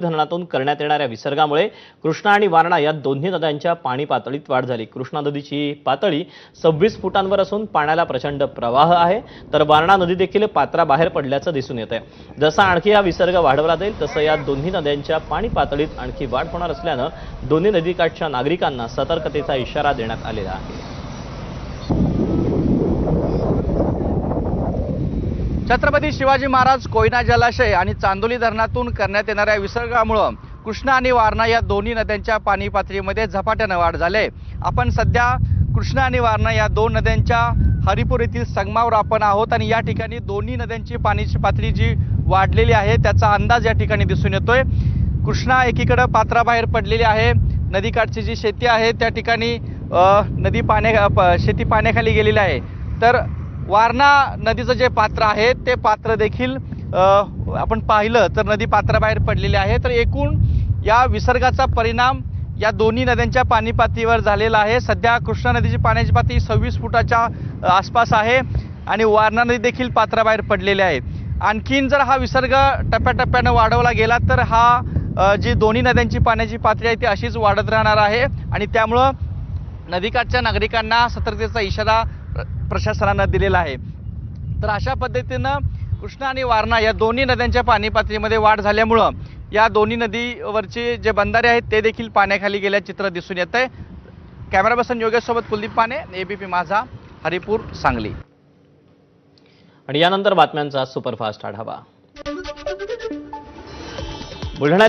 धरणातून करण्यात येणाऱ्या विसर्गामुळे कृष्णा आणि वारणा या दोन्ही नद्यांच्या पाणी पातळीत वाढ झाली। कृष्णा नदीची पातळी 26 फुटांवर असून पाण्याला प्रचंड प्रवाह आहे, तर वारणा नदी देखील पात्राबाहेर पडल्याचं दिसून येत आहे। जसा आणखी हा विसर्ग वाढवला जाईल तसं या दोन्ही नद्यांच्या पाणी पातळीत आणखी वाढ होणार असल्यानं दोन्ही नदीकाठच्या नागरिकांना सतर्कतेचा इशारा देण्यात आलेला आहे। छत्रपती शिवाजी महाराज कोयना जलाशय आणि चांदोली धरणातून करण्यात येणाऱ्या विसर्गामुळे कृष्णा आणि वारणा या दोन्ही नद्यांच्या पाणी पातळीमध्ये झपाट्याने वाढ झाली। आपण सध्या कृष्णा आणि वारणा या दोन नद्यांच्या हरिपूर येथील संगमावर आपण आहोत आणि या ठिकाणी दोन्ही नद्यांची पाण्याची पातळी जी वाढलेली आहे त्याचा अंदाज या ठिकाणी दिसून येतोय। कृष्णा एकीकडे पात्राबाहेर पडलेली आहे, नदीकाठची जी शेती आहे त्या ठिकाणी शेती पाण्याखाली गेलेली आहे, तर वारणा नदीचं जे पात्र आहे ते पात्र देखील आपण पाहिलं तर नदी पात्राबाहेर पडलेली आहे। तर एकूण या विसर्गाचा परिणाम या दोन्ही नद्यांच्या पाणी पातळीवर झालेला आहे। सध्या कृष्णा नदीची पाण्याची पातळी 26 फुटाच्या आसपास आहे आणि वारणा नदी देखील पात्राबाहेर पडलेली आहे। आणखीन जर हा विसर्ग टप्प्याटप्प्याने वाढवला गेला तर हा जी दोन्ही नद्यांची पाण्याची पातळी आहे ती अशीच वाढत राहणार आहे आणि त्यामुळं नदीकाठच्या नागरिकांना सतर्कतेचा इशारा प्रशासनानं दिलेला आहे। तर अशा पद्धतीनं कृष्णा आणि वारणा या दोन्ही नद्यांच्या पाणी पातळीमध्ये वाढ झाल्यामुळं या दोन्ही नदीवरचे जे बंधारे आहेत ते देखील पाण्याखाली गेल्याचे चित्र दिसून येत आहे। कॅमेरा पर्सन योगेश सोबत कुलदीप पाने, एबीपी माझा, हरिपूर, सांगली। आणि यानंतर बातम्यांचा सुपरफास्ट आढावा। बुलढाण्यातील